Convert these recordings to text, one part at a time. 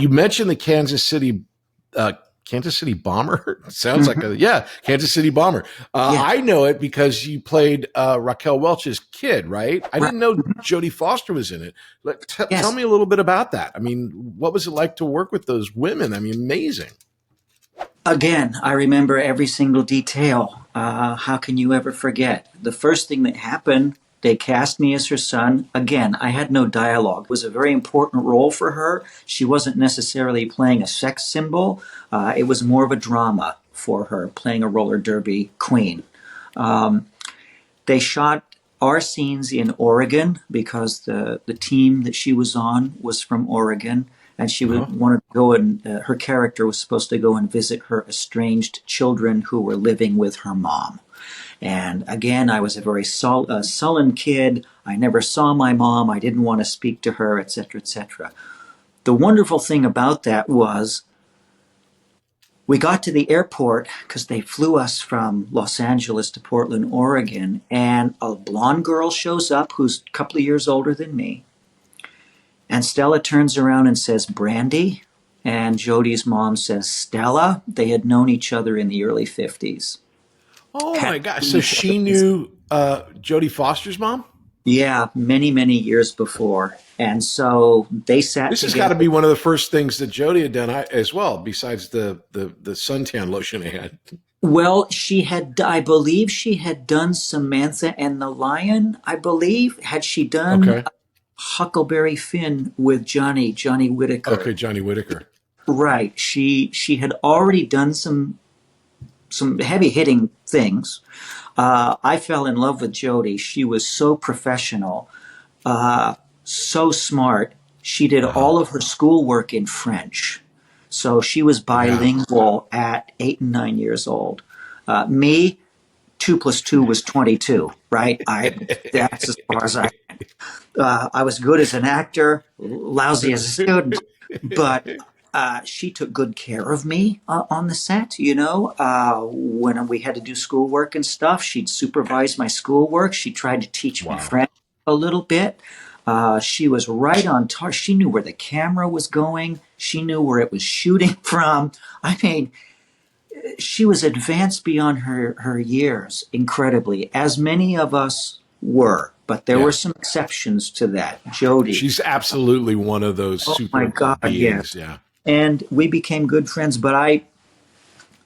You mentioned the Kansas City Bomber. Sounds like Kansas City Bomber. I know it because you played Raquel Welch's kid, right? I didn't know Jodie Foster was in it. Tell me a little bit about that. I mean, what was it like to work with those women? I mean, amazing. Again, I remember every single detail. How can you ever forget? The first thing that happened, they cast me as her son. Again, I had no dialogue. It was a very important role for her. She wasn't necessarily playing a sex symbol. It was more of a drama for her, playing a roller derby queen. They shot our scenes in Oregon because the team that she was on was from Oregon. And she wanted to go and her character was supposed to go and visit her estranged children who were living with her mom. And again, I was a very sullen kid. I never saw my mom. I didn't want to speak to her, etc., etc. The wonderful thing about that was we got to the airport because they flew us from Los Angeles to Portland, Oregon, and a blonde girl shows up who's a couple of years older than me. And Stella turns around and says, Brandy. And Jodie's mom says, Stella. They had known each other in the early 50s. Oh, my gosh. So she knew Jodie Foster's mom? Yeah, many, many years before. And so they sat This together. has got to be one of the first things that Jodie had done as well, besides the suntan lotion I had. Well, I believe she had done Samantha and the Lion, I believe. Had she done Huckleberry Finn with Johnny Whitaker? Okay, Johnny Whitaker. Right. She had already done some heavy-hitting things. I fell in love with Jodie. She was so professional, so smart. She did all of her schoolwork in French. So she was bilingual at 8 and 9 years old. Me, 2 + 2 was 22, right? That's as far as I went. I was good as an actor, lousy as a student, but she took good care of me on the set, when we had to do schoolwork and stuff. She'd supervise my schoolwork. She tried to teach me French a little bit. She was right on target. She knew where the camera was going. She knew where it was shooting from. I mean, she was advanced beyond her years, incredibly, as many of us were. But there were some exceptions to that. Jodie. She's absolutely one of those super beings. Yeah. And we became good friends. But I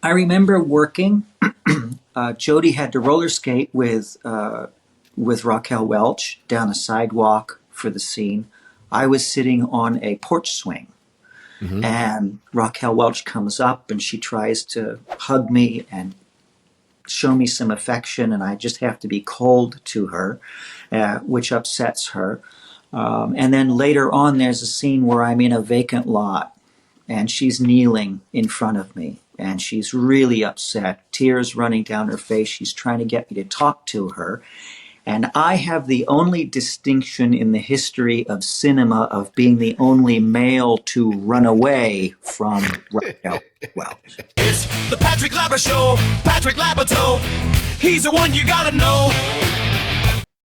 remember working. Jodie had to roller skate with Raquel Welch down a sidewalk for the scene. I was sitting on a porch swing. Mm-hmm. And Raquel Welch comes up and she tries to hug me and show me some affection, and I just have to be cold to her, which upsets her. And then later on, there's a scene where I'm in a vacant lot, and she's kneeling in front of me, and she's really upset, tears running down her face. She's trying to get me to talk to her. And I have the only distinction in the history of cinema of being the only male to run away from Raquel Welch. It's the Patrick Labyorteaux Show. Patrick Labyorteaux. He's the one you gotta know.